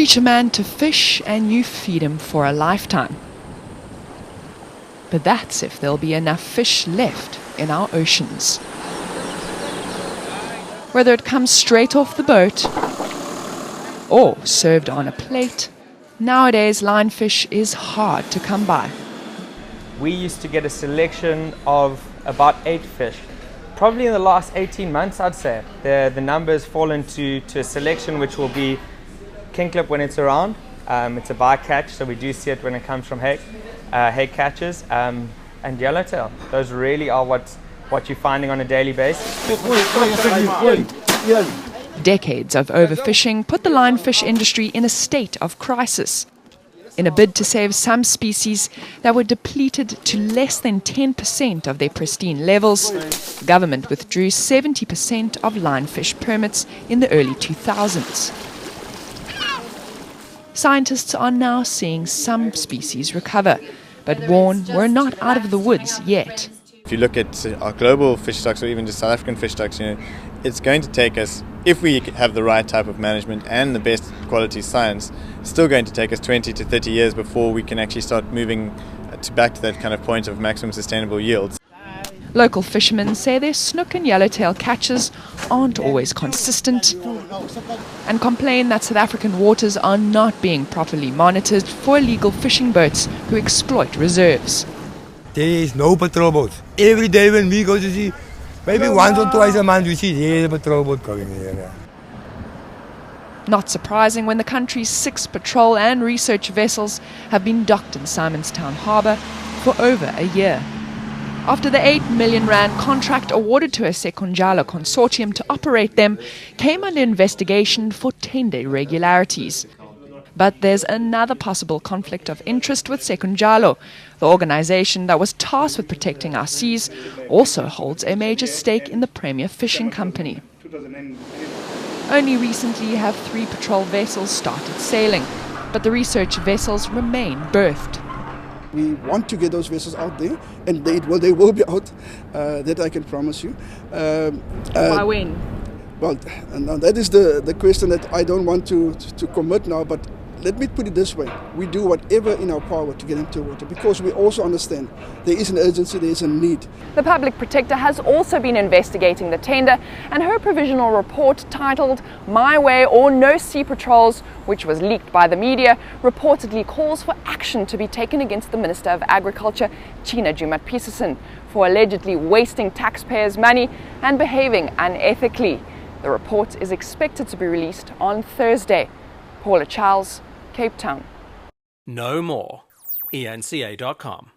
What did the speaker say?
teach a man to fish and you feed him for a lifetime. But that's if there'll be enough fish left in our oceans. Whether it comes straight off the boat or served on a plate, nowadays linefish is hard to come by. We used to get a selection of about 8 fish. Probably in the last 18 months, I'd say. The numbers fall into a selection which will be kingklip when it's around. It's a bycatch, so we do see it when it comes from hake catches, and yellowtail. Those really are what you're finding on a daily basis. Decades of overfishing put the linefish industry in a state of crisis. In a bid to save some species that were depleted to less than 10% of their pristine levels, the government withdrew 70% of linefish permits in the early 2000s. Scientists are now seeing some species recover, but warn we're not out of the woods yet. If you look at our global fish stocks or even just South African fish stocks, it's going to take us, if we have the right type of management and the best quality science, it's still going to take us 20 to 30 years before we can actually start moving back to that kind of point of maximum sustainable yields. Local fishermen say their snook and yellowtail catches aren't always consistent and complain that South African waters are not being properly monitored for illegal fishing boats who exploit reserves. There is no patrol boats. Every day when we go to sea, maybe once or twice a month we see there's a patrol boat going here. Not surprising when the country's 6 patrol and research vessels have been docked in Simonstown Harbour for over a year. After the R8 million contract awarded to a Sekunjalo consortium to operate them came under investigation for tender irregularities. But there's another possible conflict of interest with Sekunjalo. The organization that was tasked with protecting our seas also holds a major stake in the Premier Fishing Company. Only recently have 3 patrol vessels started sailing, but the research vessels remain berthed. We want to get those vessels out there, and they will be out, that I can promise you. By when? Well, now that is the question that I don't want to commit now, but let me put it this way. We do whatever in our power to get into water because we also understand there is an urgency, there is a need. The Public Protector has also been investigating the tender, and her provisional report titled My Way or No Sea Patrols, which was leaked by the media, reportedly calls for action to be taken against the Minister of Agriculture, China Jumat-Peterson, for allegedly wasting taxpayers' money and behaving unethically. The report is expected to be released on Thursday. Paula Charles, Cape Town. Know more. ENCA.com